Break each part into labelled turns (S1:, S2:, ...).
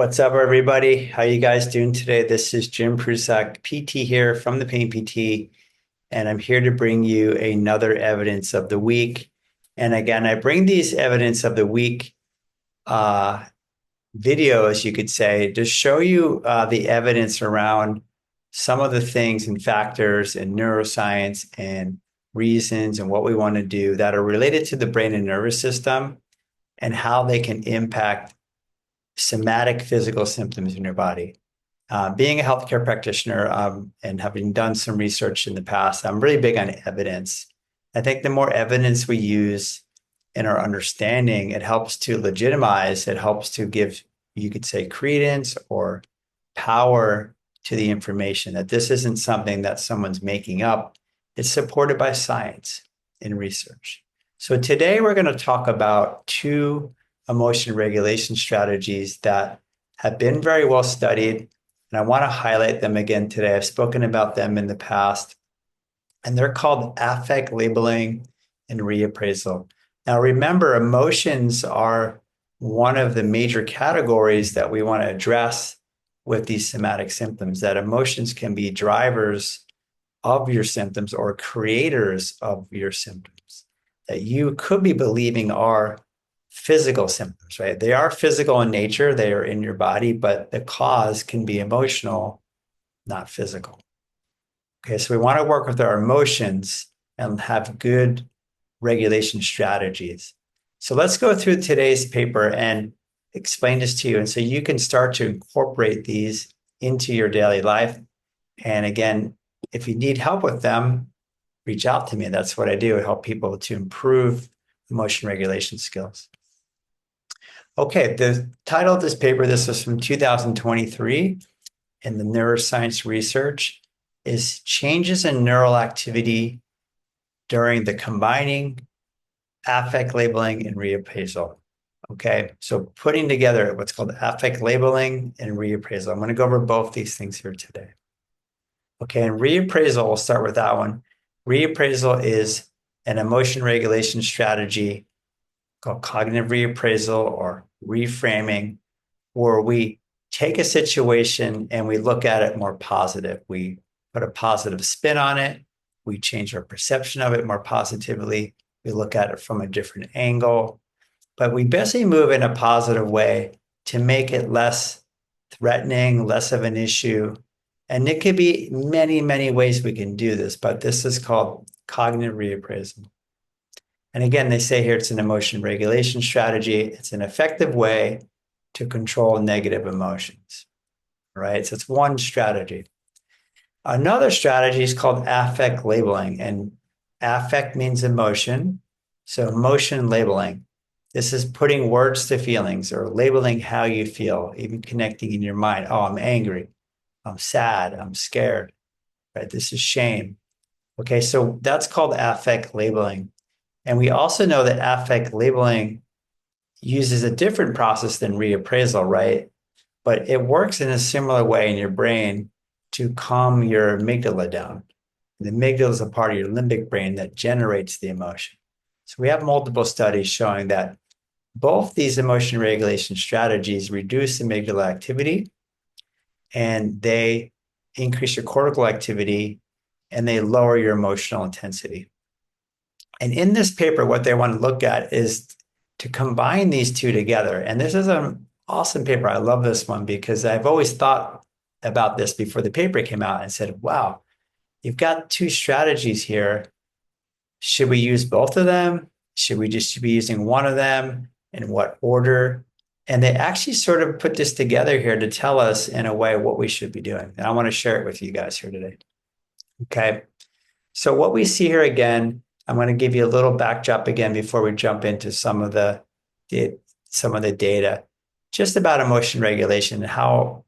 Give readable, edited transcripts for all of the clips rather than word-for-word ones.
S1: What's up, everybody? How you guys doing today? This is Jim Prusak, PT here from the Pain PT, and I'm here to bring you another evidence of the week. And again, I bring these evidence of the week uh, videos, you could say, to show you the evidence around some of the things and factors in neuroscience and reasons and what we want to do that are related to the brain and nervous system and how they can impact somatic physical symptoms in your body. Being a healthcare practitioner and having done some research in the past, I'm really big on evidence. I think the more evidence we use in our understanding, it helps to legitimize, it helps to give, you could say, credence or power to the information that this isn't something that someone's making up. It's supported by science and research. So today we're going to talk about two emotion regulation strategies that have been very well studied. And I want to highlight them again today. I've spoken about them in the past, and they're called affect labeling and reappraisal. Now, remember, emotions are one of the major categories that we want to address with these somatic symptoms, that emotions can be drivers of your symptoms or creators of your symptoms that you could be believing are physical symptoms, right? They are physical in nature, they are in your body, but the cause can be emotional, not physical. Okay, so we want to work with our emotions and have good regulation strategies. So let's go through today's paper and explain this to you. And so you can start to incorporate these into your daily life. And again, if you need help with them, reach out to me. That's what I do. I help people to improve emotion regulation skills. Okay, the title of this paper, this was from 2023 in the Neuroscience Research, is Changes in Neural Activity During the Combining Affect Labeling and Reappraisal. Okay, so putting together what's called affect labeling and reappraisal. I'm going to go over both these things here today. Okay, and reappraisal, we'll start with that one. Reappraisal is an emotion regulation strategy called cognitive reappraisal or reframing, where we take a situation and we look at it more positive. We put a positive spin on it. We change our perception of it more positively. We look at it from a different angle, but we basically move in a positive way to make it less threatening, less of an issue. And it could be many, many ways we can do this, but this is called cognitive reappraisal. And again, they say here it's an emotion regulation strategy. It's an effective way to control negative emotions, right? So it's one strategy. Another strategy is called affect labeling, and affect means emotion. So emotion labeling. This is putting words to feelings or labeling how you feel, even connecting in your mind. Oh, I'm angry. I'm sad. I'm scared, right? This is shame. Okay, so that's called affect labeling. And we also know that affect labeling uses a different process than reappraisal, right? But it works in a similar way in your brain to calm your amygdala down. The amygdala is a part of your limbic brain that generates the emotion. So we have multiple studies showing that both these emotion regulation strategies reduce amygdala activity and they increase your cortical activity and they lower your emotional intensity. And in this paper, what they want to look at is to combine these two together. And this is an awesome paper. I love this one because I've always thought about this before the paper came out and said, wow, you've got two strategies here. Should we use both of them? Should we just be using one of them? In what order? And they actually sort of put this together here to tell us in a way what we should be doing. And I want to share it with you guys here today. Okay. So what we see here again, I'm going to give you a little backdrop again before we jump into some of the data, just about emotion regulation and how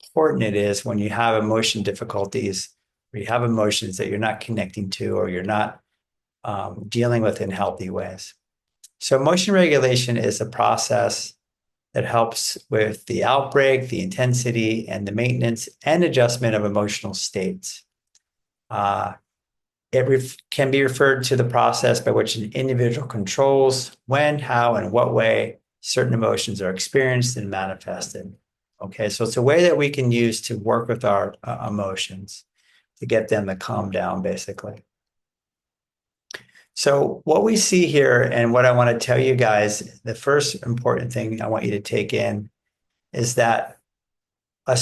S1: important it is when you have emotion difficulties, or you have emotions that you're not connecting to, or you're not dealing with in healthy ways. So emotion regulation is a process that helps with the outbreak, the intensity, and the maintenance and adjustment of emotional states. It can be referred to the process by which an individual controls when, how, and what way certain emotions are experienced and manifested. Okay, so it's a way that we can use to work with our emotions to get them to calm down, basically. So what we see here and what I want to tell you guys, the first important thing I want you to take in is that a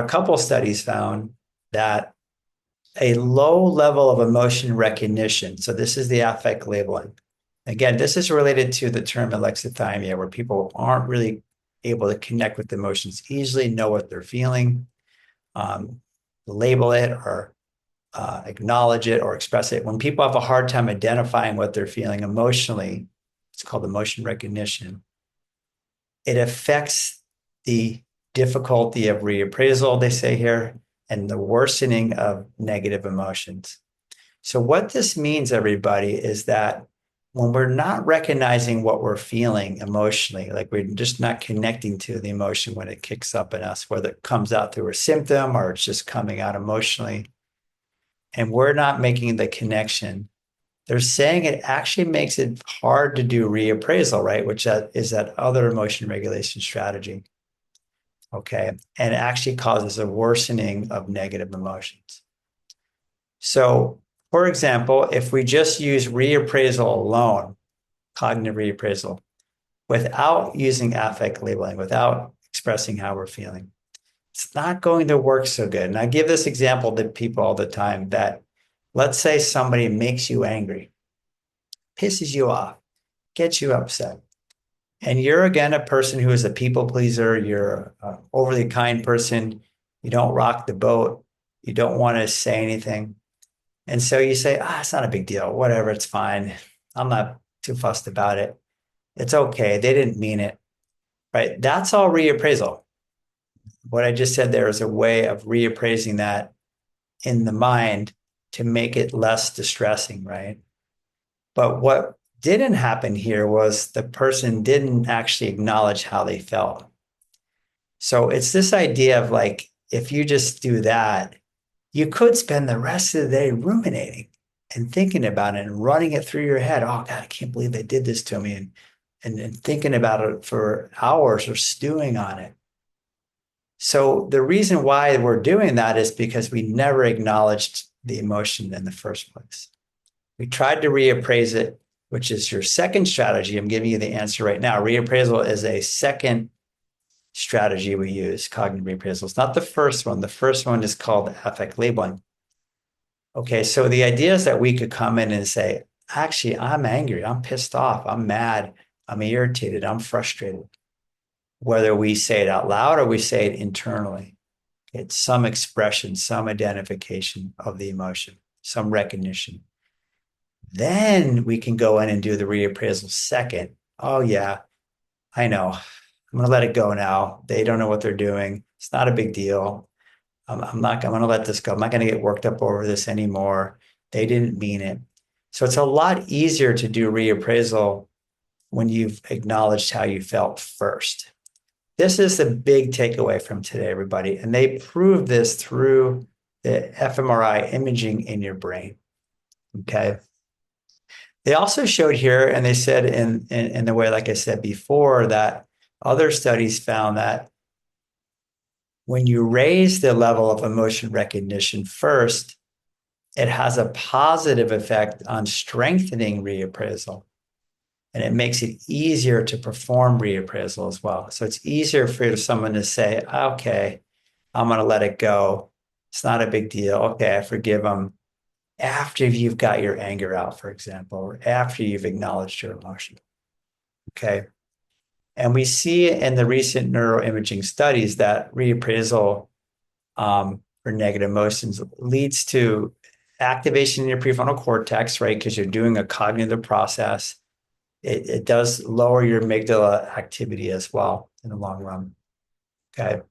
S1: couple studies found that a low level of emotion recognition, so this is the affect labeling. Again, this is related to the term alexithymia, where people aren't really able to connect with emotions easily, know what they're feeling, label it or acknowledge it or express it. When people have a hard time identifying what they're feeling emotionally, it's called emotion recognition. It affects the difficulty of reappraisal, they say here, and the worsening of negative emotions. So, what this means, everybody, is that when we're not recognizing what we're feeling emotionally, like we're just not connecting to the emotion when it kicks up in us, whether it comes out through a symptom or it's just coming out emotionally, and we're not making the connection, they're saying it actually makes it hard to do reappraisal, right? Which is that other emotion regulation strategy. Okay. And it actually causes a worsening of negative emotions. So, for example, if we just use reappraisal alone, cognitive reappraisal, without using affect labeling, without expressing how we're feeling, it's not going to work so good. And I give this example to people all the time that let's say somebody makes you angry, pisses you off, gets you upset. And you're again a person who is a people pleaser. You're an overly kind person. You don't rock the boat. You don't want to say anything. And so you say, it's not a big deal. Whatever, it's fine. I'm not too fussed about it. It's okay. They didn't mean it. Right. That's all reappraisal. What I just said there is a way of reappraising that in the mind to make it less distressing. Right. But what didn't happen here was the person didn't actually acknowledge how they felt. So it's this idea of like, if you just do that, you could spend the rest of the day ruminating and thinking about it and running it through your head. Oh God, I can't believe they did this to me. And thinking about it for hours or stewing on it. So the reason why we're doing that is because we never acknowledged the emotion in the first place. We tried to reappraise it, which is your second strategy. I'm giving you the answer right now. Reappraisal is a second strategy we use, cognitive reappraisal. It's not the first one. The first one is called affect labeling. Okay, so the idea is that we could come in and say, actually, I'm angry, I'm pissed off, I'm mad, I'm irritated, I'm frustrated. Whether we say it out loud or we say it internally, it's some expression, some identification of the emotion, some recognition. Then we can go in and do the reappraisal second. Oh, yeah, I know. I'm going to let it go now. They don't know what they're doing. It's not a big deal. I'm going to let this go. I'm not going to get worked up over this anymore. They didn't mean it. So it's a lot easier to do reappraisal when you've acknowledged how you felt first. This is the big takeaway from today, everybody. And they proved this through the fMRI imaging in your brain. Okay. They also showed here, and they said in the way, like I said before, that other studies found that when you raise the level of emotion recognition first, it has a positive effect on strengthening reappraisal. And it makes it easier to perform reappraisal as well. So it's easier for someone to say, okay, I'm going to let it go. It's not a big deal. Okay, I forgive them. After you've got your anger out, for example, or after you've acknowledged your emotion. Okay. And we see in the recent neuroimaging studies that reappraisal for negative emotions leads to activation in your prefrontal cortex, right? Because you're doing a cognitive process. It does lower your amygdala activity as well in the long run. Okay.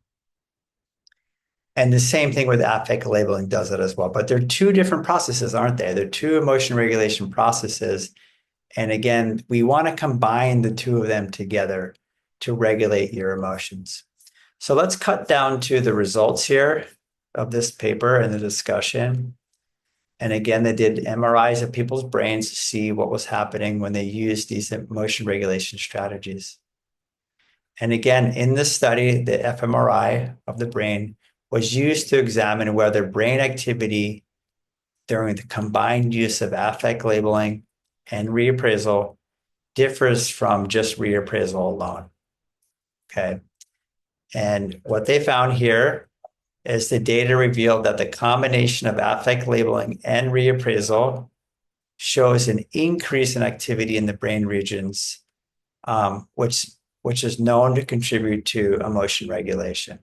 S1: And the same thing with affect labeling does it as well. But they're two different processes, aren't they? They're two emotion regulation processes. And again, we want to combine the two of them together to regulate your emotions. So let's cut down to the results here of this paper and the discussion. And again, they did MRIs of people's brains to see what was happening when they used these emotion regulation strategies. And again, in this study, the fMRI of the brain was used to examine whether brain activity during the combined use of affect labeling and reappraisal differs from just reappraisal alone. Okay. And what they found here is the data revealed that the combination of affect labeling and reappraisal shows an increase in activity in the brain regions, which is known to contribute to emotion regulation,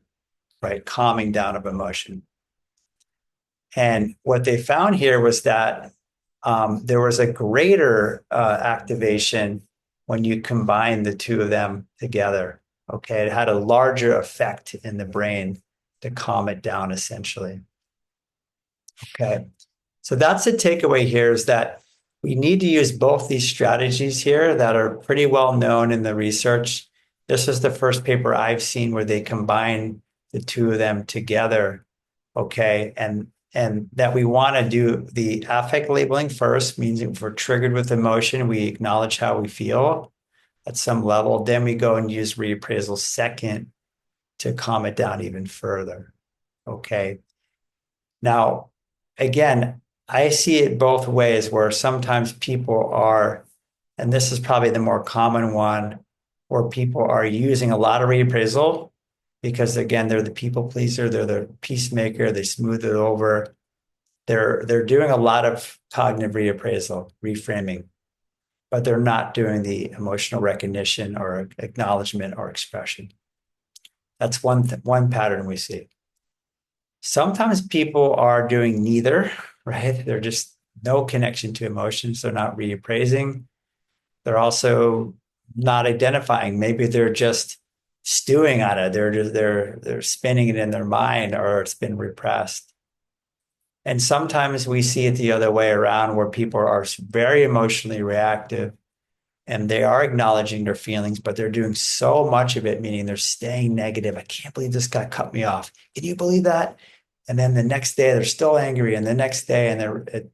S1: right? Calming down of emotion. And what they found here was that there was a greater activation when you combine the two of them together. Okay, it had a larger effect in the brain to calm it down, essentially. Okay, so that's the takeaway here is that we need to use both these strategies here that are pretty well known in the research. This is the first paper I've seen where they combine the two of them together. Okay, and that we want to do the affect labeling first, means if we're triggered with emotion, we acknowledge how we feel at some level. Then we go and use reappraisal second to calm it down even further. Okay. Now, again, I see it both ways where sometimes people are, and this is probably the more common one, where people are using a lot of reappraisal because again, they're the people pleaser, they're the peacemaker, they smooth it over. They're doing a lot of cognitive reappraisal, reframing, but they're not doing the emotional recognition or acknowledgement or expression. That's one pattern we see. Sometimes people are doing neither, right? They're just no connection to emotions. They're not reappraising. They're also not identifying. Maybe they're just stewing on it. They're spinning it in their mind, or it's been repressed. And sometimes we see it the other way around where people are very emotionally reactive and they are acknowledging their feelings, but they're doing so much of it, meaning they're staying negative. I can't believe this guy cut me off. Can you believe that? And then the next day they're still angry, and the next day, and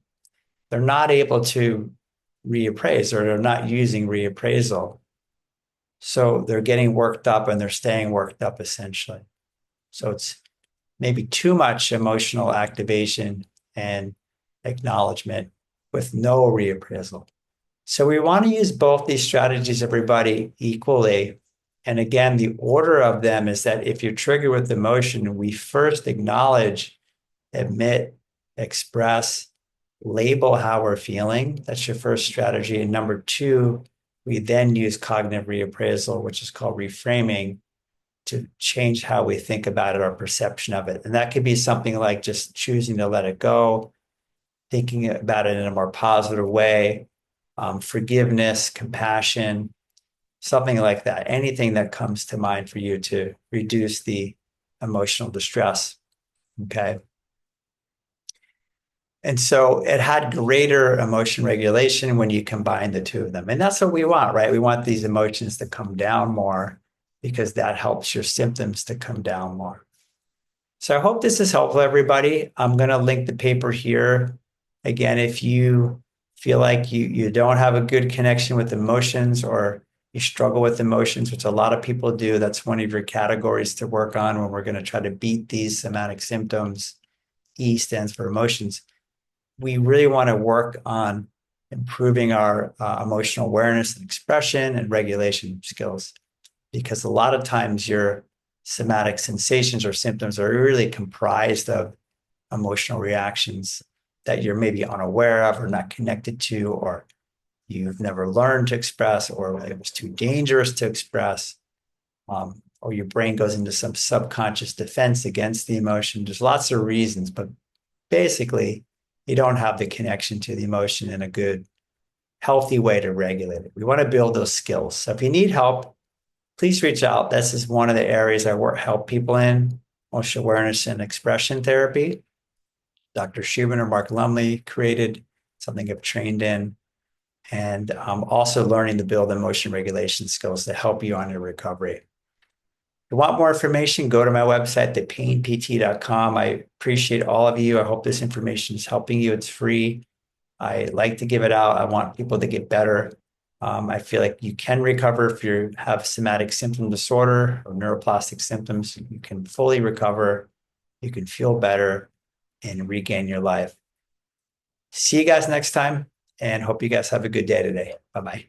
S1: they're not able to reappraise, or they're not using reappraisal. So they're getting worked up and they're staying worked up essentially. So it's maybe too much emotional activation and acknowledgement with no reappraisal. So we want to use both these strategies, everybody, equally. And again, the order of them is that if you're triggered with emotion, we first acknowledge, admit, express, label how we're feeling. That's your first strategy. And number two, we then use cognitive reappraisal, which is called reframing, to change how we think about it, our perception of it. And that could be something like just choosing to let it go, thinking about it in a more positive way, forgiveness, compassion, something like that. Anything that comes to mind for you to reduce the emotional distress. Okay. And so it had greater emotion regulation when you combine the two of them. And that's what we want, right? We want these emotions to come down more because that helps your symptoms to come down more. So I hope this is helpful, everybody. I'm going to link the paper here. Again, if you feel like you don't have a good connection with emotions, or you struggle with emotions, which a lot of people do, that's one of your categories to work on when we're going to try to beat these somatic symptoms. E stands for emotions. We really want to work on improving our emotional awareness and expression and regulation skills, because a lot of times your somatic sensations or symptoms are really comprised of emotional reactions that you're maybe unaware of or not connected to, or you've never learned to express, or it was too dangerous to express, or your brain goes into some subconscious defense against the emotion. There's lots of reasons, but basically, you don't have the connection to the emotion in a good, healthy way to regulate it. We want to build those skills. So if you need help, please reach out. This is one of the areas I help people in, emotional awareness and expression therapy. Dr. Schubiner and Mark Lumley created, something I've trained in, and also learning to build emotion regulation skills to help you on your recovery. If you want more information, go to my website, thepainpt.com. I appreciate all of you. I hope this information is helping you. It's free. I like to give it out. I want people to get better. I feel like you can recover if you have somatic symptom disorder or neuroplastic symptoms. You can fully recover. You can feel better and regain your life. See you guys next time, and hope you guys have a good day today. Bye-bye.